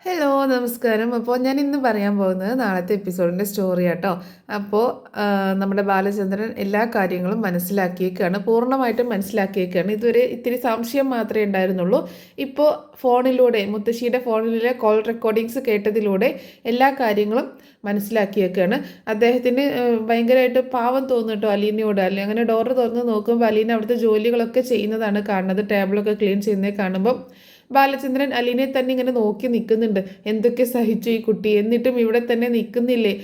Hello നമസ്കാരം. അപ്പോൾ ഞാൻ ഇന്ന് പറയാൻ പോകുന്നത് നാളത്തെ എപ്പിസോഡിൻ്റെ സ്റ്റോറി ആട്ടോ. അപ്പോൾ നമ്മുടെ ബാലചന്ദ്രൻ എല്ലാ കാര്യങ്ങളും മനസ്സിലാക്കിയേക്കാണ്, പൂർണ്ണമായിട്ടും മനസ്സിലാക്കിയേക്കാണ്. ഇതുവരെ ഇത്തിരി സംശയം മാത്രമേ ഉണ്ടായിരുന്നുള്ളൂ. ഇപ്പോൾ ഫോണിലൂടെ, മുത്തശ്ശിയുടെ ഫോണിലെ കോൾ റെക്കോർഡിങ്സ് കേട്ടതിലൂടെ എല്ലാ കാര്യങ്ങളും മനസ്സിലാക്കിയേക്കാണ്. അദ്ദേഹത്തിന് ഭയങ്കരമായിട്ട് പാവം തോന്നും കേട്ടോ അലീനയോട്. അല്ലെങ്കിൽ അങ്ങനെ ഡോറ് തുറന്ന് നോക്കുമ്പോൾ അലീന അവിടുത്തെ ജോലികളൊക്കെ ചെയ്യുന്നതാണ് കാണുന്നത്. ടേബിളൊക്കെ ക്ലീൻ ചെയ്യുന്നത് കാണുമ്പം ബാലചന്ദ്രൻ അലീനെ തന്നെ ഇങ്ങനെ നോക്കി നിൽക്കുന്നുണ്ട്. എന്തൊക്കെ സഹിച്ചു ഈ കുട്ടി, എന്നിട്ടും ഇവിടെ തന്നെ നിൽക്കുന്നില്ലേ,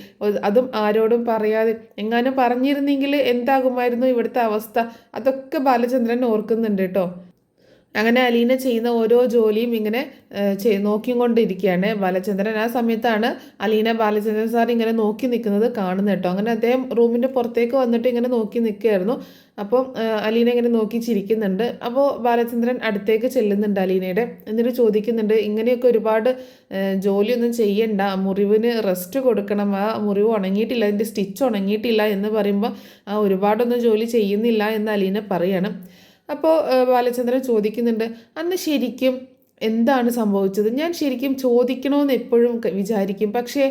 അതും ആരോടും പറയാതെ. എങ്ങാനും പറഞ്ഞിരുന്നെങ്കിൽ എന്താകുമായിരുന്നു ഇവിടുത്തെ അവസ്ഥ, അതൊക്കെ ബാലചന്ദ്രൻ ഓർക്കുന്നുണ്ട് കേട്ടോ. അങ്ങനെ അലീന ചെയ്യുന്ന ഓരോ ജോലിയും ഇങ്ങനെ നോക്കിക്കൊണ്ടിരിക്കുകയാണ് ബാലചന്ദ്രൻ. ആ സമയത്താണ് അലീന ബാലചന്ദ്രൻ സാർ ഇങ്ങനെ നോക്കി നിൽക്കുന്നത് കാണുന്നത് കേട്ടോ. അങ്ങനെ അദ്ദേഹം റൂമിൻ്റെ പുറത്തേക്ക് വന്നിട്ട് ഇങ്ങനെ നോക്കി നിൽക്കുകയായിരുന്നു. അപ്പം അലീന ഇങ്ങനെ നോക്കി ചിരിക്കുന്നുണ്ട്. അപ്പോൾ ബാലചന്ദ്രൻ അടുത്തേക്ക് ചെല്ലുന്നുണ്ട് അലീനയുടെ. എന്നിട്ട് ചോദിക്കുന്നുണ്ട്, ഇങ്ങനെയൊക്കെ ഒരുപാട് ജോലിയൊന്നും ചെയ്യണ്ട, മുറിവിന് റെസ്റ്റ് കൊടുക്കണം, ആ മുറിവ് ഉണങ്ങിയിട്ടില്ല, അതിൻ്റെ സ്റ്റിച്ച് ഉണങ്ങിയിട്ടില്ല എന്ന് പറയുമ്പോൾ ഒരുപാടൊന്നും ജോലി ചെയ്യുന്നില്ല എന്ന് അലീന പറയണം. അപ്പോൾ ബാലചന്ദ്രൻ ചോദിക്കുന്നുണ്ട്, അന്ന് ശരിക്കും എന്താണ് സംഭവിച്ചത്? ഞാൻ ശരിക്കും ചോദിക്കണമെന്ന് എപ്പോഴും വിചാരിക്കും, പക്ഷേ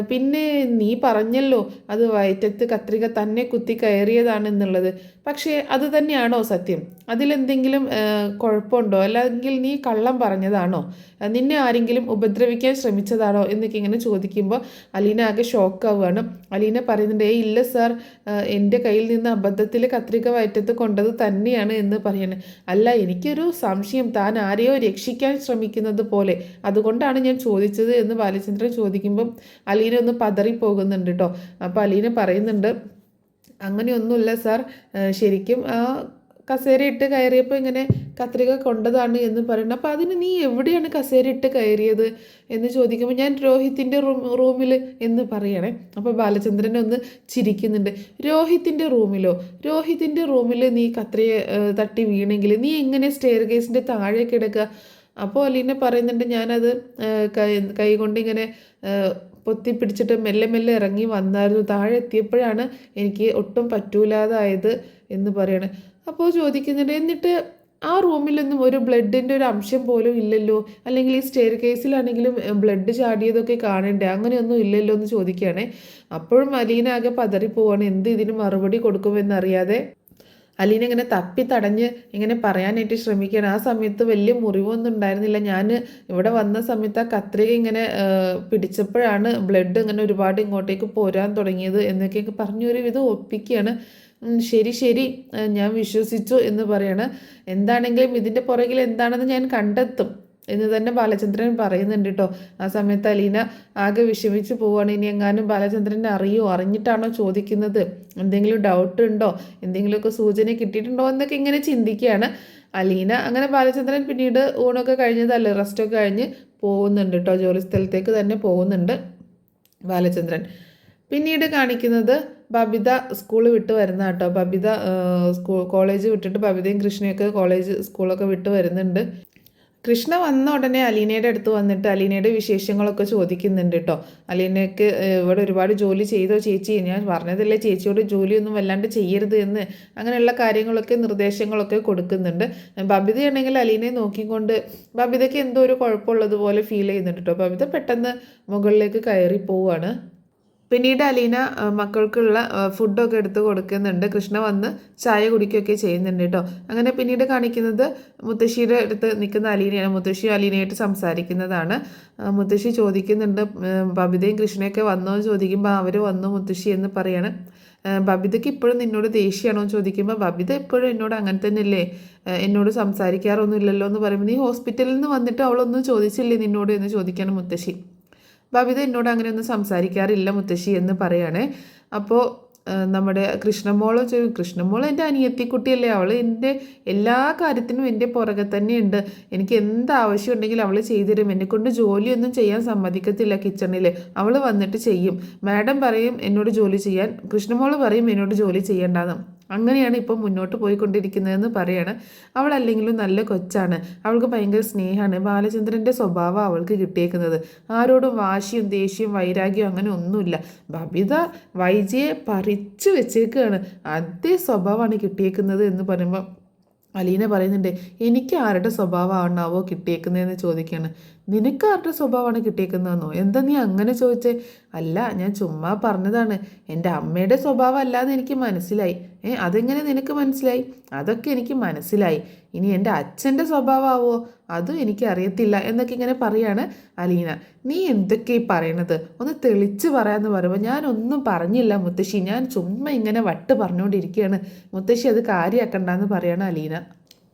പിന്നെ നീ പറഞ്ഞല്ലോ അത് വയറ്റത്ത് കത്രിക തന്നെ കുത്തി കയറിയതാണെന്നുള്ളത്. പക്ഷേ അത് തന്നെയാണോ സത്യം? അതിലെന്തെങ്കിലും കുഴപ്പമുണ്ടോ? അല്ലെങ്കിൽ നീ കള്ളം പറഞ്ഞതാണോ? നിന്നെ ആരെങ്കിലും ഉപദ്രവിക്കാൻ ശ്രമിച്ചതാണോ എന്നൊക്കെ ഇങ്ങനെ ചോദിക്കുമ്പോൾ അലീന ആകെ ഷോക്കാവുകയാണ്. അലീന പറയുന്നുണ്ട്, ഇല്ല സാർ, എൻ്റെ കയ്യിൽ നിന്ന് അബദ്ധത്തിൽ കത്രിക വയറ്റത്ത് കൊണ്ടത് തന്നെയാണ് എന്ന് പറയണേ. അല്ല, എനിക്കൊരു സംശയം, താൻ ആരെയോ രക്ഷിക്കാൻ ശ്രമിക്കുന്നത് പോലെ, അതുകൊണ്ടാണ് ഞാൻ ചോദിച്ചത് എന്ന് ബാലചന്ദ്രൻ ചോദിക്കുമ്പം അലീന ഒന്ന് പതറിപ്പോകുന്നുണ്ട് കേട്ടോ. അപ്പോൾ അലീന പറയുന്നുണ്ട്, അങ്ങനെയൊന്നുമില്ല സാർ, ശരിക്കും ആ കസേര ഇട്ട് കയറിയപ്പോൾ ഇങ്ങനെ കത്രിക കൊണ്ടതാണ് എന്ന് പറയുന്നത്. അപ്പോൾ അതിന് നീ എവിടെയാണ് കസേര ഇട്ട് കയറിയത് എന്ന് ചോദിക്കുമ്പോൾ ഞാൻ രോഹിത്തിൻ്റെ റൂമിൽ എന്ന് പറയണേ. അപ്പോൾ ബാലചന്ദ്രൻ ഒന്ന് ചിരിക്കുന്നുണ്ട്. രോഹിത്തിൻ്റെ റൂമിലോ? രോഹിത്തിൻ്റെ റൂമിൽ നീ കത്രിക തട്ടി വീണെങ്കിൽ നീ എങ്ങനെ സ്റ്റെയർ കേസിൻ്റെ താഴെ കിടക്കുക? അപ്പോൾ അലീന പറയുന്നുണ്ട്, ഞാനത് കൈ കൊണ്ട് ഇങ്ങനെ പൊത്തി പിടിച്ചിട്ട് മെല്ലെ മെല്ലെ ഇറങ്ങി വന്നായിരുന്നു, താഴെ എത്തിയപ്പോഴാണ് എനിക്ക് ഒട്ടും പറ്റൂലാതായത് എന്ന് പറയണേ. അപ്പോൾ ചോദിക്കുന്നുണ്ട്, എന്നിട്ട് ആ റൂമിലൊന്നും ഒരു ബ്ലഡിൻ്റെ ഒരു അംശം പോലും ഇല്ലല്ലോ, അല്ലെങ്കിൽ ഈ സ്റ്റെയർ കേസിലാണെങ്കിലും ബ്ലഡ് ചാടിയതൊക്കെ കാണണ്ടേ, അങ്ങനെയൊന്നും ഇല്ലല്ലോ എന്ന് ചോദിക്കുകയാണേ. അപ്പോഴും അലീന ആകെ പതറിപ്പോവാണ്, എന്ത് ഇതിന് മറുപടി കൊടുക്കുമെന്നറിയാതെ. അലീന ഇങ്ങനെ തപ്പി തടഞ്ഞ് ഇങ്ങനെ പറയാനായിട്ട് ശ്രമിക്കുകയാണ്. ആ സമയത്ത് വലിയ മുറിവൊന്നും ഉണ്ടായിരുന്നില്ല. ഞാൻ ഇവിടെ വന്ന സമയത്ത് ആ കത്രിക ഇങ്ങനെ പിടിച്ചപ്പോഴാണ് ബ്ലഡ് ഇങ്ങനെ ഒരുപാട് ഇങ്ങോട്ടേക്ക് പോരാൻ തുടങ്ങിയത് എന്നൊക്കെ പറഞ്ഞൊരു വിധം ഒപ്പിക്കുകയാണ്. ശരി ശരി, ഞാൻ വിശ്വസിച്ചു എന്ന് പറയാണ്. എന്താണെങ്കിലും ഇതിൻ്റെ പുറകിൽ എന്താണെന്ന് ഞാൻ കണ്ടെത്തും എന്ന് തന്നെ ബാലചന്ദ്രൻ പറയുന്നുണ്ട് കേട്ടോ. ആ സമയത്ത് അലീന ആകെ വിഷമിച്ച് പോവുകയാണ്. ഇനി എങ്ങാനും ബാലചന്ദ്രനെ അറിഞ്ഞിട്ടാണോ ചോദിക്കുന്നത്, എന്തെങ്കിലും ഡൗട്ട് ഉണ്ടോ, എന്തെങ്കിലുമൊക്കെ സൂചന കിട്ടിയിട്ടുണ്ടോ എന്നൊക്കെ ഇങ്ങനെ ചിന്തിക്കുകയാണ് അലീന. അങ്ങനെ ബാലചന്ദ്രൻ പിന്നീട് ഊണൊക്കെ കഴിഞ്ഞതല്ലേ, റെസ്റ്റൊക്കെ കഴിഞ്ഞ് പോകുന്നുണ്ട് കേട്ടോ. ജോലി സ്ഥലത്തേക്ക് തന്നെ പോകുന്നുണ്ട് ബാലചന്ദ്രൻ. പിന്നീട് കാണിക്കുന്നത് ബബിത സ്കൂൾ വിട്ട് വരുന്ന കേട്ടോ. ബബിത കോളേജ് വിട്ടിട്ട് ബബിതയും കൃഷ്ണയൊക്കെ സ്കൂളൊക്കെ വിട്ട് വരുന്നുണ്ട്. കൃഷ്ണ വന്ന ഉടനെ അലീനയുടെ അടുത്ത് വന്നിട്ട് അലീനയുടെ വിശേഷങ്ങളൊക്കെ ചോദിക്കുന്നുണ്ട് കേട്ടോ. അലീനയ്ക്ക് ഇവിടെ ഒരുപാട് ജോലി ചെയ്തോ ചേച്ചി, ഞാൻ പറഞ്ഞതല്ലേ ചേച്ചിയോട് ജോലിയൊന്നും വല്ലാണ്ട് ചെയ്യരുത് എന്ന്, അങ്ങനെയുള്ള കാര്യങ്ങളൊക്കെ നിർദ്ദേശങ്ങളൊക്കെ കൊടുക്കുന്നുണ്ട്. ബബിതയാണെങ്കിൽ അലീനയെ നോക്കിക്കൊണ്ട് ബബിതയ്ക്ക് എന്തോ ഒരു കുഴപ്പമുള്ളതുപോലെ ഫീൽ ചെയ്യുന്നുണ്ട് കേട്ടോ. ബബിത പെട്ടെന്ന് മുകളിലേക്ക് കയറി പോവുകയാണ്. പിന്നീട് അലീന മക്കൾക്കുള്ള ഫുഡൊക്കെ എടുത്ത് കൊടുക്കുന്നുണ്ട്. കൃഷ്ണ വന്ന് ചായ കുടിക്കുകയൊക്കെ ചെയ്യുന്നുണ്ട് കേട്ടോ. അങ്ങനെ പിന്നീട് കാണിക്കുന്നത് മുത്തശ്ശിയുടെ അടുത്ത് നിൽക്കുന്ന അലീനയാണ്. മുത്തശ്ശി അലീനയായിട്ട് സംസാരിക്കുന്നതാണ്. മുത്തശ്ശി ചോദിക്കുന്നുണ്ട്, ബബിതയും കൃഷ്ണയൊക്കെ വന്നോ എന്ന് ചോദിക്കുമ്പോൾ അവർ വന്നു മുത്തശ്ശി എന്ന് പറയാണ്. ബബിതയ്ക്ക് ഇപ്പോഴും നിന്നോട് ദേഷ്യമാണോ എന്ന് ചോദിക്കുമ്പോൾ ബബിത എപ്പോഴും എന്നോട് അങ്ങനെ തന്നെയല്ലേ, എന്നോട് സംസാരിക്കാറൊന്നും ഇല്ലല്ലോ എന്ന് പറയുമ്പോൾ നീ ഹോസ്പിറ്റലിൽ നിന്ന് വന്നിട്ട് അവളൊന്നും ചോദിച്ചില്ലേ നിന്നോട് എന്ന് ചോദിക്കുകയാണ് മുത്തശ്ശി. ബബിത എന്നോട് അങ്ങനെയൊന്നും സംസാരിക്കാറില്ല മുത്തശ്ശി എന്ന് പറയുകയാണേ. അപ്പോൾ നമ്മുടെ കൃഷ്ണമോൾ എൻ്റെ അനിയത്തിക്കുട്ടിയല്ലേ, അവൾ എൻ്റെ എല്ലാ കാര്യത്തിനും എൻ്റെ പുറകെ തന്നെയുണ്ട്. എനിക്ക് എന്താവശ്യം ഉണ്ടെങ്കിലും അവൾ ചെയ്തുതരും. എന്നെക്കൊണ്ട് ജോലിയൊന്നും ചെയ്യാൻ സമ്മതിക്കത്തില്ല കിച്ചണിൽ, അവൾ വന്നിട്ട് ചെയ്യും. മാഡം പറയും എന്നോട് ജോലി ചെയ്യാൻ, കൃഷ്ണമോൾ പറയും എന്നോട് ജോലി ചെയ്യേണ്ടെന്ന്. അങ്ങനെയാണ് ഇപ്പം മുന്നോട്ട് പോയിക്കൊണ്ടിരിക്കുന്നതെന്ന് പറയാണ്. അവളല്ലെങ്കിലും നല്ല കൊച്ചാണ്, അവൾക്ക് ഭയങ്കര സ്നേഹമാണ്. ബാലചന്ദ്രൻ്റെ സ്വഭാവം അവൾക്ക് കിട്ടിയേക്കുന്നത്. ആരോടും വാശിയും ദേഷ്യവും വൈരാഗ്യവും അങ്ങനെ ഒന്നുമില്ല. ബബിത വൈജയെ പറിച്ചു വെച്ചേക്കുകയാണ്, അതേ സ്വഭാവമാണ് കിട്ടിയേക്കുന്നത് എന്ന് പറയുമ്പോൾ അലീന പറയുന്നുണ്ട്, എനിക്ക് ആരുടെ സ്വഭാവമാണാവോ കിട്ടിയേക്കുന്നതെന്ന് ചോദിക്കുകയാണ്. നിനക്ക് ആരുടെ സ്വഭാവമാണ് കിട്ടിയേക്കുന്നതെന്നോ? എന്താ നീ അങ്ങനെ ചോദിച്ചേ? അല്ല, ഞാൻ ചുമ്മാ പറഞ്ഞതാണ്. എൻ്റെ അമ്മയുടെ സ്വഭാവം അല്ലാന്ന് എനിക്ക് മനസ്സിലായി. അതെങ്ങനെ നിനക്ക് മനസ്സിലായി? അതൊക്കെ എനിക്ക് മനസ്സിലായി. ഇനി എൻ്റെ അച്ഛൻ്റെ സ്വഭാവമാവോ അതും എനിക്ക് അറിയത്തില്ല എന്നൊക്കെ ഇങ്ങനെ പറയാണ് അലീന. നീ എന്തൊക്കെ ഈ പറയണത്? ഒന്ന് തെളിച്ച് പറയാമെന്ന് പറയുമ്പോൾ ഞാനൊന്നും പറഞ്ഞില്ല മുത്തശ്ശി, ഞാൻ ചുമ്മാ ഇങ്ങനെ വട്ട് പറഞ്ഞുകൊണ്ടിരിക്കുകയാണ് മുത്തശ്ശി, അത് കാര്യമാക്കണ്ടെന്ന് പറയാണ് അലീന.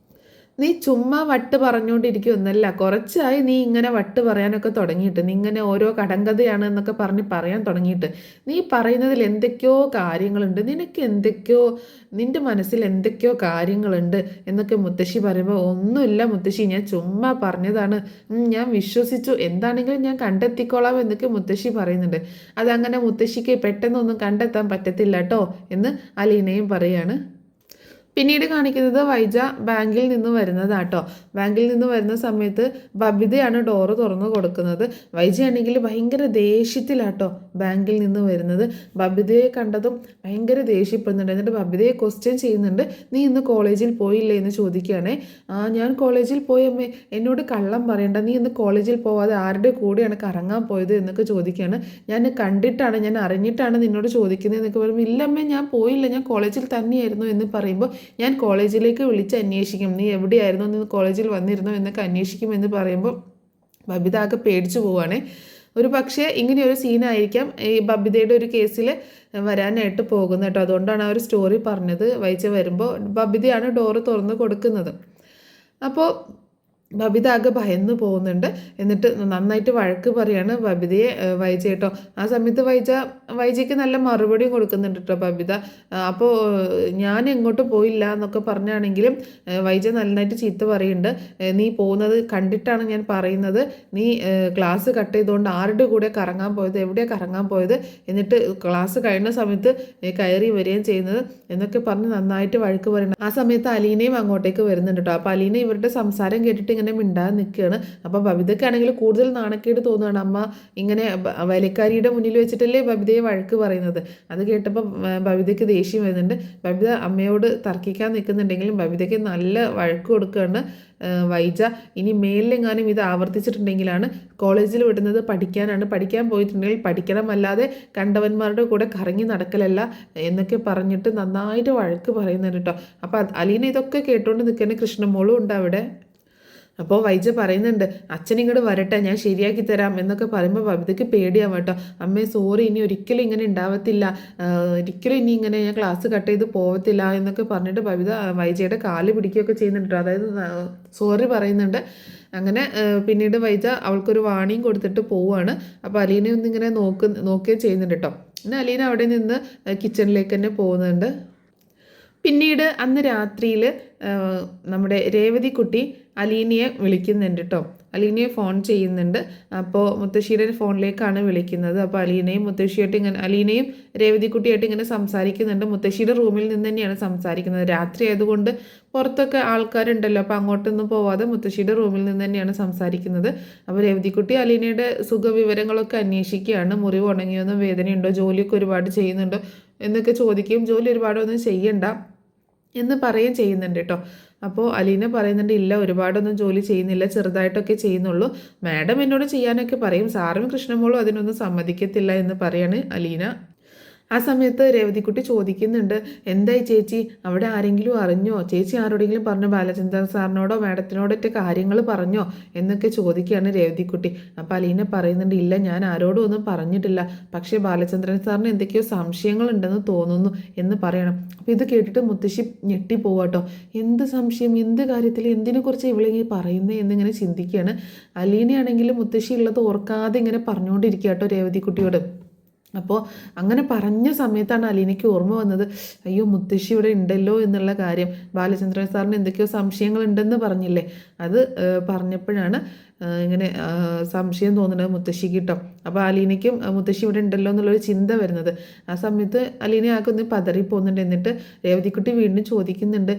നീ ചുമ്മാ വട്ട് പറഞ്ഞുകൊണ്ടിരിക്കുമെന്നല്ല, കുറച്ചായി നീ ഇങ്ങനെ വട്ട് പറയാനൊക്കെ തുടങ്ങിയിട്ട്, നീ ഇങ്ങനെ ഓരോ കടങ്കഥയാണ് എന്നൊക്കെ പറഞ്ഞ് പറയാൻ തുടങ്ങിയിട്ട്. നീ പറയുന്നതിൽ എന്തൊക്കെയോ കാര്യങ്ങളുണ്ട്, നിനക്ക് എന്തൊക്കെയോ, നിൻ്റെ മനസ്സിൽ എന്തൊക്കെയോ കാര്യങ്ങളുണ്ട് എന്നൊക്കെ മുത്തശ്ശി പറയുമ്പോൾ, ഒന്നുമില്ല മുത്തശ്ശി, ഞാൻ ചുമ്മാ പറഞ്ഞതാണ്, ഞാൻ വിശ്വസിച്ചു, എന്താണെങ്കിലും ഞാൻ കണ്ടെത്തിക്കോളാം എന്നൊക്കെ മുത്തശ്ശി പറയുന്നുണ്ട്. അതങ്ങനെ മുത്തശ്ശിക്ക് പെട്ടെന്നൊന്നും കണ്ടെത്താൻ പറ്റത്തില്ല കേട്ടോ എന്ന് അലീനയും പറയാണ്. പിന്നീട് കാണിക്കുന്നത് വൈജ ബാങ്കിൽ നിന്ന് വരുന്നതാട്ടോ. ബാങ്കിൽ നിന്ന് വരുന്ന സമയത്ത് ബബിതയാണ് ഡോറ് തുറന്നു കൊടുക്കുന്നത്. വൈജയാണെങ്കിൽ ഭയങ്കര ദേഷ്യത്തിലാട്ടോ ബാങ്കിൽ നിന്ന് വരുന്നത്. ബബിതയെ കണ്ടതും ഭയങ്കര ദേഷ്യപ്പെടുന്നുണ്ട്. എന്നിട്ട് ബബിതയെ ക്വസ്റ്റ്യൻ ചെയ്യുന്നുണ്ട്. നീ ഇന്ന് കോളേജിൽ പോയില്ലേ എന്ന് ചോദിക്കുകയാണേ. ഞാൻ കോളേജിൽ പോയമ്മേ, എന്നോട് കള്ളം പറയണ്ട, നീ ഇന്ന് കോളേജിൽ പോവാതെ ആരുടെ കൂടെയാണ് കറങ്ങാൻ പോയത് എന്നൊക്കെ ചോദിക്കുകയാണ്. ഞാൻ കണ്ടിട്ടാണ്, ഞാൻ അറിഞ്ഞിട്ടാണ് നിന്നോട് ചോദിക്കുന്നത് എന്നൊക്കെ പറയുമ്പോൾ, ഇല്ലമ്മേ ഞാൻ പോയില്ല, ഞാൻ കോളേജിൽ തന്നെയായിരുന്നു എന്ന് പറയുമ്പോൾ, ഞാൻ കോളേജിലേക്ക് വിളിച്ച് അന്വേഷിക്കും, നീ എവിടെയായിരുന്നു, നീ കോളേജിൽ വന്നിരുന്നോ എന്നൊക്കെ അന്വേഷിക്കും എന്ന് പറയുമ്പോൾ ബബിത ആകെ പേടിച്ചു പോവുകയാണേ. ഒരു പക്ഷേ ഇങ്ങനെയൊരു സീനായിരിക്കാം ഈ ബബിതയുടെ ഒരു കേസിൽ വരാനായിട്ട് പോകുന്നത് കേട്ടോ. അതുകൊണ്ടാണ് ആ ഒരു സ്റ്റോറി പറഞ്ഞത്. വൈജ വരുമ്പോൾ ബബിതയാണ് ഡോറ് തുറന്ന് കൊടുക്കുന്നത്. അപ്പോൾ ബബിത ആകെ ഭയന്ന് പോകുന്നുണ്ട്. എന്നിട്ട് നന്നായിട്ട് വഴക്ക് പറയാണ് ബബിതയെ വൈജ കേട്ടോ. ആ സമയത്ത് വൈജയ്ക്ക് നല്ല മറുപടിയും കൊടുക്കുന്നുണ്ട് കേട്ടോ ബബിത. അപ്പോൾ ഞാൻ എങ്ങോട്ടും പോയില്ല എന്നൊക്കെ പറഞ്ഞാണെങ്കിലും വൈജ നന്നായിട്ട് ചീത്ത പറയുന്നുണ്ട്. നീ പോകുന്നത് കണ്ടിട്ടാണ് ഞാൻ പറയുന്നത്, നീ ക്ലാസ് കട്ട് ചെയ്തുകൊണ്ട് ആരുടെ കൂടെ കറങ്ങാൻ പോയത്, എവിടെയാണ് കറങ്ങാൻ പോയത്, എന്നിട്ട് ക്ലാസ് കഴിയുന്ന സമയത്ത് കയറി വരികയും ചെയ്യുന്നത് എന്നൊക്കെ പറഞ്ഞ് നന്നായിട്ട് വഴക്ക് പറയുന്നത്. ആ സമയത്ത് അലീനയും അങ്ങോട്ടേക്ക് വരുന്നുണ്ട് കേട്ടോ. അപ്പോൾ അലീന ഇവരുടെ സംസാരം കേട്ടിട്ട് ഇങ്ങനെ മിണ്ടാതെ നിൽക്കുകയാണ്. അപ്പോൾ ബബിതയ്ക്കാണെങ്കിൽ കൂടുതൽ നാണക്കേട് തോന്നുകയാണ്. അമ്മ ഇങ്ങനെ വേലക്കാരിയുടെ മുന്നിൽ വെച്ചിട്ടല്ലേ ബബിതയെ വഴക്ക് പറയുന്നത്. അത് കേട്ടപ്പോൾ ബബിതയ്ക്ക് ദേഷ്യം വരുന്നുണ്ട്. ബബിത അമ്മയോട് തർക്കിക്കാൻ നിൽക്കുന്നുണ്ടെങ്കിലും ബബിതയ്ക്ക് നല്ല വഴക്ക് കൊടുക്കുകയാണ് വൈജ. ഇനി മേലിലെങ്ങാനും ഇത് ആവർത്തിച്ചിട്ടുണ്ടെങ്കിലാണ് കോളേജിൽ വിടുന്നത് പഠിക്കാനാണ്, പഠിക്കാൻ പോയിട്ടുണ്ടെങ്കിൽ പഠിക്കണം, അല്ലാതെ കണ്ടവന്മാരുടെ കൂടെ കറങ്ങി നടക്കലല്ല എന്നൊക്കെ പറഞ്ഞിട്ട് നന്നായിട്ട് വഴക്ക് പറയുന്നുണ്ട് കേട്ടോ. അപ്പോൾ അലീന ഇതൊക്കെ കേട്ടുകൊണ്ട് നിൽക്കുന്ന കൃഷ്ണമോളും ഉണ്ട് അവിടെ. അപ്പോൾ വൈജ പറയുന്നുണ്ട്, അച്ഛൻ ഇങ്ങോട്ട് വരട്ടെ, ഞാൻ ശരിയാക്കി തരാം എന്നൊക്കെ പറയുമ്പോൾ ബബിതയ്ക്ക് പേടിയാവും കേട്ടോ. അമ്മേ സോറി, ഇനി ഒരിക്കലും ഇങ്ങനെ ഉണ്ടാവത്തില്ല, ഒരിക്കലും ഇനി ഇങ്ങനെ ഞാൻ ക്ലാസ് കട്ട് ചെയ്ത് പോകത്തില്ല എന്നൊക്കെ പറഞ്ഞിട്ട് ബബിത വൈജയുടെ കാല് പിടിക്കുകയൊക്കെ ചെയ്യുന്നുണ്ട്. അതായത് സോറി പറയുന്നുണ്ട്. അങ്ങനെ പിന്നീട് വൈജ അവൾക്കൊരു വാണിയും കൊടുത്തിട്ട് പോവുകയാണ്. അപ്പോൾ അലീന ഒന്നിങ്ങനെ നോക്കുകയും ചെയ്യുന്നുണ്ട് കേട്ടോ. പിന്നെ അലീന അവിടെ നിന്ന് കിച്ചണിലേക്ക് തന്നെ പോകുന്നുണ്ട്. പിന്നീട് അന്ന് രാത്രിയിൽ നമ്മുടെ രേവതിക്കുട്ടി അലീനയെ വിളിക്കുന്നുണ്ട് കേട്ടോ. അലീനയെ ഫോൺ ചെയ്യുന്നുണ്ട്. അപ്പോൾ മുത്തശ്ശിയുടെ ഫോണിലേക്കാണ് വിളിക്കുന്നത്. അപ്പോൾ അലീനയും രേവതിക്കുട്ടിയായിട്ട് ഇങ്ങനെ സംസാരിക്കുന്നുണ്ട്. മുത്തശ്ശിയുടെ റൂമിൽ നിന്ന് തന്നെയാണ് സംസാരിക്കുന്നത്. രാത്രി ആയതുകൊണ്ട് പുറത്തൊക്കെ ആൾക്കാരുണ്ടല്ലോ, അപ്പോൾ അങ്ങോട്ടൊന്നും പോവാതെ മുത്തശ്ശിയുടെ റൂമിൽ നിന്ന് തന്നെയാണ് സംസാരിക്കുന്നത്. അപ്പോൾ രേവതിക്കുട്ടി അലീനയുടെ സുഖവിവരങ്ങളൊക്കെ അന്വേഷിക്കുകയാണ്. മുറിവ് ഉണങ്ങിയൊന്നും, വേദനയുണ്ടോ, ജോലിയൊക്കെ ഒരുപാട് ചെയ്യുന്നുണ്ടോ എന്നൊക്കെ ചോദിക്കുകയും, ജോലി ഒരുപാടൊന്നും ചെയ്യണ്ട എന്ന് പറയുകയും ചെയ്യുന്നുണ്ട് കേട്ടോ. അപ്പോൾ അലീന പറയുന്നുണ്ട്, ഇല്ല ഒരുപാടൊന്നും ജോലി ചെയ്യുന്നില്ല, ചെറുതായിട്ടൊക്കെ ചെയ്യുന്നുള്ളൂ, മാഡം എന്നോട് ചെയ്യാനൊക്കെ പറയും, സാറും കൃഷ്ണമോളും അതിനൊന്നും സമ്മതിക്കത്തില്ല എന്ന് പറയാണ് അലീന. ആ സമയത്ത് രേവതിക്കുട്ടി ചോദിക്കുന്നുണ്ട്, എന്തായി ചേച്ചി, അവിടെ ആരെങ്കിലും അറിഞ്ഞോ, ചേച്ചി ആരോടെങ്കിലും പറഞ്ഞോ, ബാലചന്ദ്രൻ സാറിനോടോ മാഡത്തിനോടൊക്കെ കാര്യങ്ങൾ പറഞ്ഞോ എന്നൊക്കെ ചോദിക്കുകയാണ് രേവതിക്കുട്ടി. അപ്പോൾ അലീന പറയുന്നുണ്ട്, ഇല്ല ഞാൻ ആരോടും ഒന്നും പറഞ്ഞിട്ടില്ല, പക്ഷേ ബാലചന്ദ്രൻ സാറിന് എന്തൊക്കെയോ സംശയങ്ങളുണ്ടെന്ന് തോന്നുന്നു എന്ന് പറയണം. അപ്പോൾ ഇത് കേട്ടിട്ട് മുത്തശ്ശി ഞെട്ടിപ്പോവാട്ടോ. എന്ത് സംശയം, എന്ത് കാര്യത്തിൽ, എന്തിനെക്കുറിച്ച് ഇവളിങ്ങനെ പറയുന്നത് എന്നിങ്ങനെ ചിന്തിക്കുകയാണ്. അലീനയാണെങ്കിലും മുത്തശ്ശി ഉള്ളത് ഓർക്കാതെ ഇങ്ങനെ പറഞ്ഞുകൊണ്ടിരിക്കുക കേട്ടോ രേവതിക്കുട്ടിയോട്. അപ്പോൾ അങ്ങനെ പറഞ്ഞ സമയത്താണ് അലീനയ്ക്ക് ഓർമ്മ വന്നത്, അയ്യോ മുത്തശ്ശി ഇവിടെ ഉണ്ടല്ലോ എന്നുള്ള കാര്യം. ബാലചന്ദ്രൻ സാറിന് എന്തൊക്കെയോ സംശയങ്ങളുണ്ടെന്ന് പറഞ്ഞില്ലേ, അത് പറഞ്ഞപ്പോഴാണ് ഇങ്ങനെ സംശയം തോന്നുന്നത് മുത്തശ്ശിക്ക് കേട്ടോ. അപ്പോൾ അലീനയ്ക്കും മുത്തശ്ശി ഇവിടെ ഉണ്ടല്ലോ എന്നുള്ളൊരു ചിന്ത വരുന്നത്. ആ സമയത്ത് അലീന ആക്കൊന്ന് പതറി പോകുന്നുണ്ട്. എന്നിട്ട് രേവതിക്കുട്ടി വീണ്ടും ചോദിക്കുന്നുണ്ട്,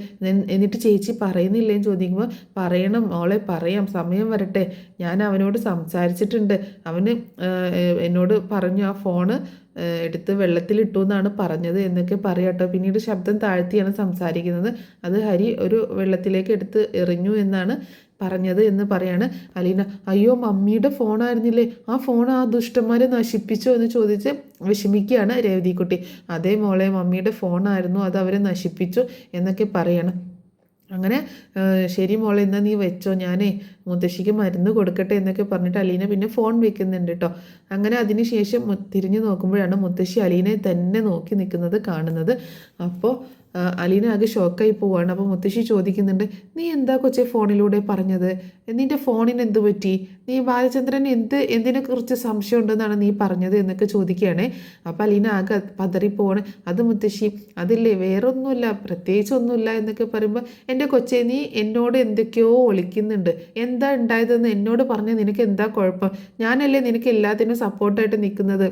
എന്നിട്ട് ചേച്ചി പറയുന്നില്ലേന്ന് ചോദിക്കുമ്പോൾ, പറയണം മോളെ, പറയാം, സമയം വരട്ടെ, ഞാൻ അവനോട് സംസാരിച്ചിട്ടുണ്ട്, അവന് എന്നോട് പറഞ്ഞു ആ ഫോണ് എടുത്ത് വെള്ളത്തിലിട്ടു എന്നാണ് പറഞ്ഞത് എന്നൊക്കെ പറയാട്ടോ. പിന്നീട് ശബ്ദം താഴ്ത്തിയാണ് സംസാരിക്കുന്നത്. അത് ഹരി ഒരു വെള്ളത്തിലേക്ക് എടുത്ത് എറിഞ്ഞു എന്നാണ് പറഞ്ഞത് എന്ന് പറയാണ് അലീന. അയ്യോ, മമ്മിയുടെ ഫോണായിരുന്നില്ലേ, ആ ഫോൺ ആ ദുഷ്ടന്മാരെ നശിപ്പിച്ചോ എന്ന് ചോദിച്ച് വിഷമിക്കുകയാണ് രേവതിക്കുട്ടി. അതേ മോളെ, മമ്മിയുടെ ഫോണായിരുന്നു, അത് അവരെ നശിപ്പിച്ചു എന്നൊക്കെ പറയണം. അങ്ങനെ ശരി മോളെ, എന്നാൽ നീ വെച്ചോ, ഞാനേ മുത്തശ്ശിക്ക് മരുന്ന് കൊടുക്കട്ടെ എന്നൊക്കെ പറഞ്ഞിട്ട് അലീന പിന്നെ ഫോൺ വെക്കുന്നുണ്ട് കേട്ടോ. അങ്ങനെ അതിന് ശേഷം തിരിഞ്ഞു നോക്കുമ്പോഴാണ് മുത്തശ്ശി അലീനയെ തന്നെ നോക്കി നിൽക്കുന്നത് കാണുന്നത്. അപ്പോൾ അലീന ആകെ ഷോക്കായി പോവാണ്. അപ്പോൾ മുത്തശ്ശി ചോദിക്കുന്നുണ്ട്, നീ എന്താ കൊച്ചെ ഫോണിലൂടെ പറഞ്ഞത്, നിൻ്റെ ഫോണിന് എന്ത് പറ്റി, നീ ബാലചന്ദ്രൻ എന്തിനെക്കുറിച്ച് സംശയം ഉണ്ടെന്നാണ് നീ പറഞ്ഞത് എന്നൊക്കെ ചോദിക്കുകയാണേ. അപ്പോൾ അലീന ആകെ പതറിപ്പോവാണ്. അത് മുത്തശ്ശി, അതില്ലേ വേറൊന്നുമില്ല, പ്രത്യേകിച്ചൊന്നുമില്ല എന്നൊക്കെ പറയുമ്പോൾ, എൻ്റെ കൊച്ചെ നീ എന്നോട് എന്തൊക്കെയോ ഒളിക്കുന്നുണ്ട്, എന്താ ഉണ്ടായതെന്ന് എന്നോട് പറഞ്ഞാൽ നിനക്ക് എന്താ കുഴപ്പം, ഞാനല്ലേ നിനക്ക് എല്ലാത്തിനും സപ്പോർട്ടായിട്ട് നിൽക്കുന്നത്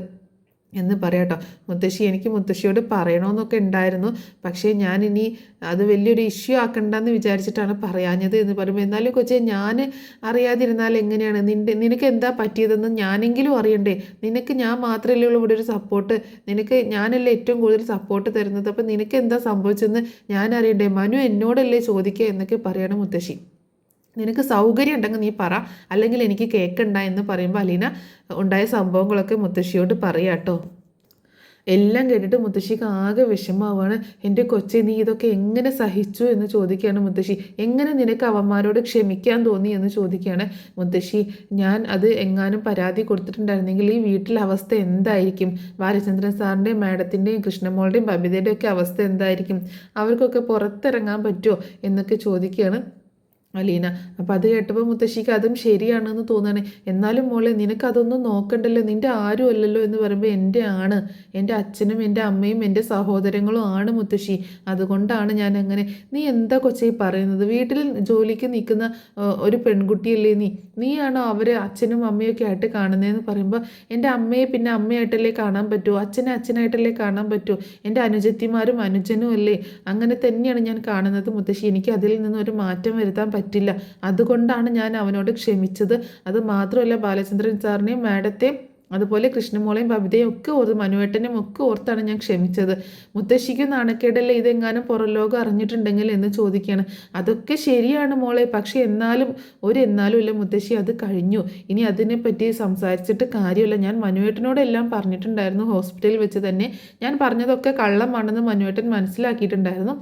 എന്ന് പറയാട്ടോ. മുത്തശ്ശി, എനിക്ക് മുത്തശ്ശിയോട് പറയണമെന്നൊക്കെ ഉണ്ടായിരുന്നു, പക്ഷേ ഞാനിനി അത് വലിയൊരു ഇഷ്യൂ ആക്കണ്ടെന്ന് വിചാരിച്ചിട്ടാണ് പറയാഞ്ഞത് എന്ന് പറയുമ്പോൾ, എന്നാലും കൊച്ചെ ഞാൻ അറിയാതിരുന്നാൽ എങ്ങനെയാണ്, നിനക്ക് എന്താ പറ്റിയതെന്ന് ഞാനെങ്കിലും അറിയണ്ടേ, നിനക്ക് ഞാൻ മാത്രമല്ലേ ഉള്ളൂ ഇവിടെ ഒരു സപ്പോർട്ട്, നിനക്ക് ഞാനല്ലേ ഏറ്റവും കൂടുതൽ സപ്പോർട്ട് തരുന്നത്, അപ്പം നിനക്ക് എന്താ സംഭവിച്ചതെന്ന് ഞാൻ അറിയണ്ടേ, മനു എന്നോടല്ലേ ചോദിക്കുക എന്നൊക്കെ പറയണം മുത്തശ്ശി. നിനക്ക് സൗകര്യം ഉണ്ടെങ്കിൽ നീ പറ, അല്ലെങ്കിൽ എനിക്ക് കേൾക്കണ്ട എന്ന് പറയുമ്പോൾ അലീന ഉണ്ടായ സംഭവങ്ങളൊക്കെ മുത്തശ്ശിയോട് പറയാട്ടോ. എല്ലാം കേട്ടിട്ട് മുത്തശ്ശിക്ക് ആകെ വിഷമമാവാണ്. എൻ്റെ കൊച്ചെ, നീ ഇതൊക്കെ എങ്ങനെ സഹിച്ചു എന്ന് ചോദിക്കുകയാണ് മുത്തശ്ശി. എങ്ങനെ നിനക്ക് അവന്മാരോട് ക്ഷമിക്കാൻ തോന്നി എന്ന് ചോദിക്കുകയാണ് മുത്തശ്ശി. ഞാൻ അത് എങ്ങാനും പരാതി കൊടുത്തിട്ടുണ്ടായിരുന്നെങ്കിൽ ഈ വീട്ടിലെ അവസ്ഥ എന്തായിരിക്കും, ബാലചന്ദ്രൻ സാറിൻ്റെയും മാഡത്തിൻ്റെയും കൃഷ്ണമോളുടെയും ബബിതയുടെയും ഒക്കെ അവസ്ഥ എന്തായിരിക്കും, അവർക്കൊക്കെ പുറത്തിറങ്ങാൻ പറ്റുമോ എന്നൊക്കെ ചോദിക്കുകയാണ് അലീന. അപ്പം അത് കേട്ടപ്പോൾ മുത്തശ്ശിക്ക് അതും ശരിയാണെന്ന് തോന്നുകയാണ്. എന്നാലും മോളെ, നിനക്കതൊന്നും നോക്കണ്ടല്ലോ, നിൻ്റെ ആരും അല്ലല്ലോ എന്ന് പറയുമ്പോൾ, എൻ്റെ അച്ഛനും എൻ്റെ അമ്മയും എൻ്റെ സഹോദരങ്ങളും ആണ് മുത്തശ്ശി, അതുകൊണ്ടാണ് ഞാൻ അങ്ങനെ. നീ എന്താ കൊച്ചേ പറയുന്നത്, വീട്ടിൽ ജോലിക്ക് നിൽക്കുന്ന ഒരു പെൺകുട്ടിയല്ലേ നീയാണോ അവരെ അച്ഛനും അമ്മയൊക്കെ ആയിട്ട് കാണുന്നതെന്ന് പറയുമ്പോൾ, എൻ്റെ അമ്മയെ പിന്നെ അമ്മയായിട്ടല്ലേ കാണാൻ പറ്റൂ, അച്ഛനെ അച്ഛനായിട്ടല്ലേ കാണാൻ പറ്റൂ, എൻ്റെ അനുജത്തിമാരും അനുജനും അല്ലേ, അങ്ങനെ തന്നെയാണ് ഞാൻ കാണുന്നത് മുത്തശ്ശി, എനിക്ക് അതിൽ നിന്നൊരു മാറ്റം വരുത്താൻ പറ്റില്ല, അതുകൊണ്ടാണ് ഞാൻ അവനോട് ക്ഷമിച്ചത്. അത് മാത്രമല്ല, ബാലചന്ദ്രൻ സാറിനെയും മാഡത്തെയും അതുപോലെ കൃഷ്ണമോളെയും ബബിതയും ഒക്കെ ഓർത്ത്, മനുവേട്ടനെയും ഒക്കെ ഓർത്താണ് ഞാൻ ക്ഷമിച്ചത്. മുത്തശ്ശിക്ക് നാണക്കേടല്ലേ ഇതെങ്ങാനും പുറം ലോകം അറിഞ്ഞിട്ടുണ്ടെങ്കിൽ എന്ന് ചോദിക്കുകയാണ്. അതൊക്കെ ശരിയാണ് മോളെ, പക്ഷേ എന്നാലും ഇല്ല മുത്തശ്ശി, അത് കഴിഞ്ഞു, ഇനി അതിനെപ്പറ്റി സംസാരിച്ചിട്ട് കാര്യമില്ല. ഞാൻ മനുവേട്ടനോടെല്ലാം പറഞ്ഞിട്ടുണ്ടായിരുന്നു, ഹോസ്പിറ്റലിൽ വെച്ച് തന്നെ ഞാൻ പറഞ്ഞതൊക്കെ കള്ളമാണെന്ന് മനുവേട്ടൻ മനസ്സിലാക്കിയിട്ടുണ്ടായിരുന്നു.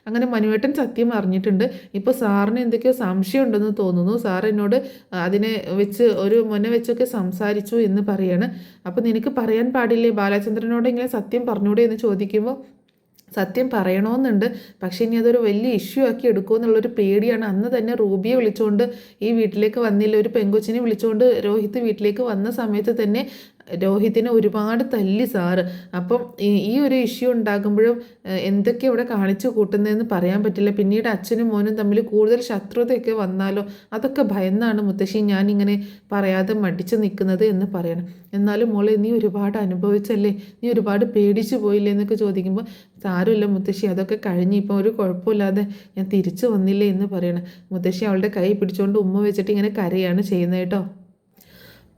അങ്ങനെ മനുവേട്ടൻ സത്യം അറിഞ്ഞിട്ടുണ്ട്. ഇപ്പോൾ സാറിന് എന്തൊക്കെയോ സംശയം ഉണ്ടെന്ന് തോന്നുന്നു, സാർ എന്നോട് അതിനെ വെച്ച് ഒരു മുന്നെ വെച്ചൊക്കെ സംസാരിച്ചു എന്ന് പറയാണ്. അപ്പോൾ നിനക്ക് പറയാൻ പാടില്ലേ, ബാലചന്ദ്രനോട് ഇങ്ങനെ സത്യം പറഞ്ഞൂടെ എന്ന് ചോദിക്കുമ്പോൾ, സത്യം പറയണമെന്നുണ്ട്, പക്ഷേ ഇനി അതൊരു വലിയ ഇഷ്യൂ ആക്കി എടുക്കുമോ എന്നുള്ളൊരു പേടിയാണ്. അന്ന് തന്നെ റൂബിയെ വിളിച്ചുകൊണ്ട് ഈ വീട്ടിലേക്ക് വന്നില്ല, ഒരു പെങ്കൊച്ചിനെ വിളിച്ചുകൊണ്ട് രോഹിത് വീട്ടിലേക്ക് വന്ന സമയത്ത് തന്നെ രോഹിത്തിനെ ഒരുപാട് തല്ലി സാറ്. അപ്പം ഈ ഒരു ഇഷ്യൂ ഉണ്ടാകുമ്പോഴും എന്തൊക്കെ ഇവിടെ കാണിച്ചു കൂട്ടുന്നതെന്ന് പറയാൻ പറ്റില്ല. പിന്നീട് അച്ഛനും മോനും തമ്മിൽ കൂടുതൽ ശത്രുതയൊക്കെ വന്നാലോ, അതൊക്കെ ഭയന്നാണ് മുത്തശ്ശി ഞാനിങ്ങനെ പറയാതെ മടിച്ചു നിൽക്കുന്നത് എന്ന് പറയണം. എന്നാലും മോളെ, നീ ഒരുപാട് അനുഭവിച്ചല്ലേ, നീ ഒരുപാട് പേടിച്ചു പോയില്ലേ എന്നൊക്കെ ചോദിക്കുമ്പോൾ, സാരമില്ല മുത്തശ്ശി, അതൊക്കെ കഴിഞ്ഞ് ഇപ്പം ഒരു കുഴപ്പമില്ലാതെ ഞാൻ തിരിച്ചു വന്നില്ലേ എന്ന് പറയണം. മുത്തശ്ശി അവളുടെ കൈ പിടിച്ചുകൊണ്ട് ഉമ്മ വെച്ചിട്ട് ഇങ്ങനെ കരയാണ് ചെയ്യുന്നത് കേട്ടോ.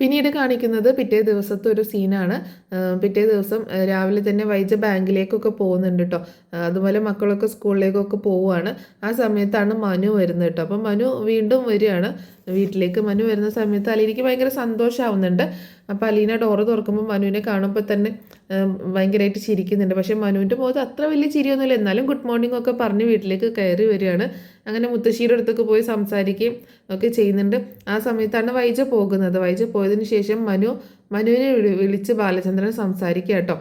പിന്നീട് കാണിക്കുന്നത് പിറ്റേ ദിവസത്തെ ഒരു സീനാണ്. പിറ്റേ ദിവസം രാവിലെ തന്നെ വൈജ ബാങ്കിലേക്കൊക്കെ പോകുന്നുണ്ട് കേട്ടോ. അതുപോലെ മക്കളൊക്കെ സ്കൂളിലേക്കൊക്കെ പോവുകയാണ്. ആ സമയത്താണ് മനു വരുന്നത് കേട്ടോ. അപ്പം മനു വീണ്ടും വരികയാണ് വീട്ടിലേക്ക്. മനു വരുന്ന സമയത്ത് അലീനയ്ക്ക് ഭയങ്കര സന്തോഷമാവുന്നുണ്ട്. അപ്പോൾ അലീന ഡോറ് തുറക്കുമ്പോൾ മനുവിനെ കാണുമ്പോൾ തന്നെ ഭയങ്കരമായിട്ട് ചിരിക്കുന്നുണ്ട്. പക്ഷേ മനുവിൻ്റെ മുഖത്ത് അത്ര വലിയ ചിരിയൊന്നുമില്ല. എന്നാലും ഗുഡ് മോർണിംഗ് ഒക്കെ പറഞ്ഞ് വീട്ടിലേക്ക് കയറി വരികയാണ്. അങ്ങനെ മുത്തശ്ശിയുടെ അടുത്തൊക്കെ പോയി സംസാരിക്കുകയും ഒക്കെ ചെയ്യുന്നുണ്ട്. ആ സമയത്താണ് വൈജ പോകുന്നത്. വൈജ പോയതിന് ശേഷം മനുവിനെ വിളിച്ച് ബാലചന്ദ്രൻ സംസാരിക്കുക കേട്ടോ.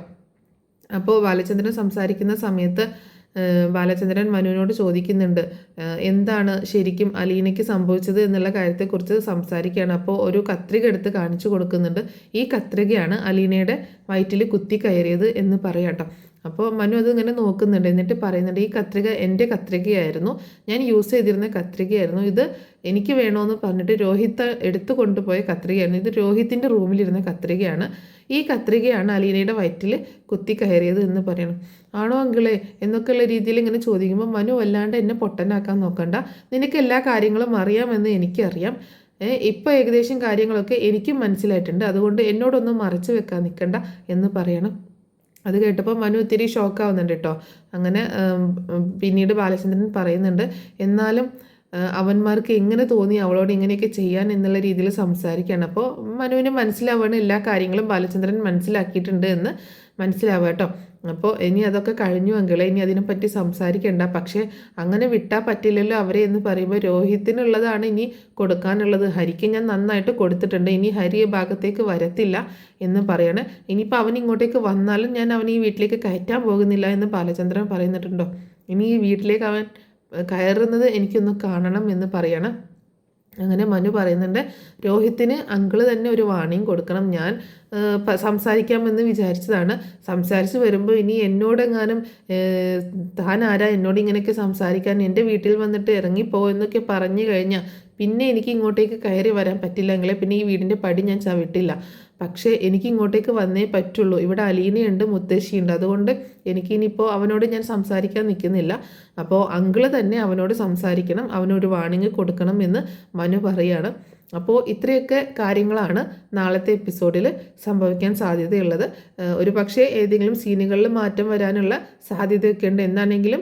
അപ്പോൾ ബാലചന്ദ്രൻ സംസാരിക്കുന്ന സമയത്ത് ബാലചന്ദ്രൻ മനുവിനോട് ചോദിക്കുന്നുണ്ട്, എന്താണ് ശരിക്കും അലീനയ്ക്ക് സംഭവിച്ചത് എന്നുള്ള കാര്യത്തെക്കുറിച്ച് സംസാരിക്കുകയാണ്. അപ്പോൾ ഒരു കത്രിക എടുത്ത് കാണിച്ചു കൊടുക്കുന്നുണ്ട്. ഈ കത്രികയാണ് അലീനയുടെ വയറ്റിൽ കുത്തി കയറിയത് എന്ന് പറയാം കേട്ടോ. അപ്പോൾ മനു അതിങ്ങനെ നോക്കുന്നുണ്ട്. എന്നിട്ട് പറയുന്നുണ്ട്, ഈ കത്രിക എൻ്റെ കത്രികയായിരുന്നു, ഞാൻ യൂസ് ചെയ്തിരുന്ന കത്രികയായിരുന്നു, ഇത് എനിക്ക് വേണമെന്ന് പറഞ്ഞിട്ട് രോഹിത്ത് എടുത്തു കൊണ്ടുപോയ കത്രികയാണ്, ഇത് രോഹിത്തിൻ്റെ റൂമിലിരുന്ന കത്രികയാണ്, ഈ കത്രികയാണ് അലീനയുടെ വയറ്റിൽ കുത്തി കയറിയത് എന്ന് പറയണം. ആണോ അങ്കിളെ എന്നൊക്കെയുള്ള രീതിയിൽ ഇങ്ങനെ ചോദിക്കുമ്പോൾ മനു വല്ലാണ്ട് എന്നെ പൊട്ടനാക്കാൻ നോക്കണ്ട, നിനക്ക് എല്ലാ കാര്യങ്ങളും അറിയാമെന്ന് എനിക്കറിയാം, ഇപ്പോൾ ഏകദേശം കാര്യങ്ങളൊക്കെ എനിക്കും മനസ്സിലായിട്ടുണ്ട്, അതുകൊണ്ട് എന്നോടൊന്നും മറച്ചു വെക്കാൻ നിൽക്കണ്ട എന്ന് പറയണം. അത് കേട്ടപ്പോൾ മനു ഇത്തിരി ഷോക്കാവുന്നുണ്ട് കേട്ടോ. അങ്ങനെ പിന്നീട് ബാലചന്ദ്രൻ പറയുന്നുണ്ട്, എന്നാലും അവന്മാർക്ക് എങ്ങനെ തോന്നി അവളോട് ഇങ്ങനെയൊക്കെ ചെയ്യാൻ എന്നുള്ള രീതിയിൽ സംസാരിക്കുകയാണ്. അപ്പോൾ മനുവിന് മനസ്സിലാവുകയാണ് എല്ലാ കാര്യങ്ങളും ബാലചന്ദ്രൻ മനസ്സിലാക്കിയിട്ടുണ്ട് എന്ന് മനസ്സിലാവുക കേട്ടോ. അപ്പോൾ ഇനി അതൊക്കെ കഴിഞ്ഞു അങ്കിളെ, ഇനി അതിനെപ്പറ്റി സംസാരിക്കേണ്ട, പക്ഷേ അങ്ങനെ വിട്ടാൽ പറ്റില്ലല്ലോ അവരെ എന്ന് പറയുമ്പോൾ രോഹിത്തിനുള്ളതാണ് ഇനി കൊടുക്കാനുള്ളത്, ഹരിക്ക് ഞാൻ നന്നായിട്ട് കൊടുത്തിട്ടുണ്ട്, ഇനി ഹരി ഭാഗത്തേക്ക് വരത്തില്ല എന്ന് പറയാണ്. ഇനിയിപ്പോൾ അവൻ ഇങ്ങോട്ടേക്ക് വന്നാലും ഞാൻ അവൻ ഈ വീട്ടിലേക്ക് കയറ്റാൻ പോകുന്നില്ല എന്ന് ബാലചന്ദ്രൻ പറയുന്നിട്ടുണ്ടോ. ഇനി ഈ വീട്ടിലേക്ക് അവൻ കയറുന്നത് എനിക്കൊന്ന് കാണണം എന്ന് പറയണം. അങ്ങനെ മനു പറയുന്നുണ്ട്, രോഹിത്തിന് അങ്കിള് തന്നെ ഒരു വാണിംഗ് കൊടുക്കണം, ഞാൻ സംസാരിക്കാമെന്ന് വിചാരിച്ചതാണ്, സംസാരിച്ച് വരുമ്പോൾ ഇനി എന്നോടെങ്ങാനും താൻ ആരാ എന്നോട് ഇങ്ങനെയൊക്കെ സംസാരിക്കാൻ, എൻ്റെ വീട്ടിൽ വന്നിട്ട് ഇറങ്ങിപ്പോ എന്നൊക്കെ പറഞ്ഞു കഴിഞ്ഞാൽ പിന്നെ എനിക്ക് ഇങ്ങോട്ടേക്ക് കയറി വരാൻ പറ്റില്ലെങ്കിലേ പിന്നെ ഈ വീടിൻ്റെ പടി ഞാൻ ചവിട്ടില്ല, പക്ഷേ എനിക്ക് ഇങ്ങോട്ടേക്ക് വന്നേ പറ്റുള്ളൂ, ഇവിടെ അലീനയുണ്ട്, മുത്തശ്ശിയുണ്ട്, അതുകൊണ്ട് എനിക്കിനിപ്പോൾ അവനോട് ഞാൻ സംസാരിക്കാൻ നിൽക്കുന്നില്ല, അപ്പോൾ അങ്കിള് തന്നെ അവനോട് സംസാരിക്കണം, അവനൊരു വാണിംഗ് കൊടുക്കണം എന്ന് മനു പറയുകയാണ്. അപ്പോൾ ഇത്രയൊക്കെ കാര്യങ്ങളാണ് നാളത്തെ എപ്പിസോഡിൽ സംഭവിക്കാൻ സാധ്യതയുള്ളത്. ഒരു പക്ഷേ ഏതെങ്കിലും സീനുകളിൽ മാറ്റം വരാനുള്ള സാധ്യതയൊക്കെ ഉണ്ട്. എന്താണെങ്കിലും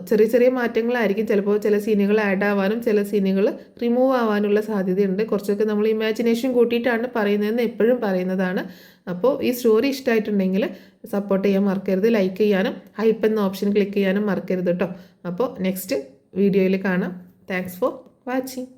ചെറിയ ചെറിയ മാറ്റങ്ങളായിരിക്കും, ചിലപ്പോൾ ചില സീനുകൾ ആഡ് ആവാനും ചില സീനുകൾ റിമൂവ് ആവാനുള്ള സാധ്യതയുണ്ട്. കുറച്ചൊക്കെ നമ്മൾ ഇമാജിനേഷൻ കൂട്ടിയിട്ടാണ് പറയുന്നതെന്ന് എപ്പോഴും പറയുന്നതാണ്. അപ്പോൾ ഈ സ്റ്റോറി ഇഷ്ടമായിട്ടുണ്ടെങ്കിൽ സപ്പോർട്ട് ചെയ്യാൻ മറക്കരുത്, ലൈക്ക് ചെയ്യാനും ഹൈപ്പ് എന്ന ഓപ്ഷൻ ക്ലിക്ക് ചെയ്യാനും മറക്കരുത് കേട്ടോ. അപ്പോൾ നെക്സ്റ്റ് വീഡിയോയിൽ കാണാം. Thanks for watching.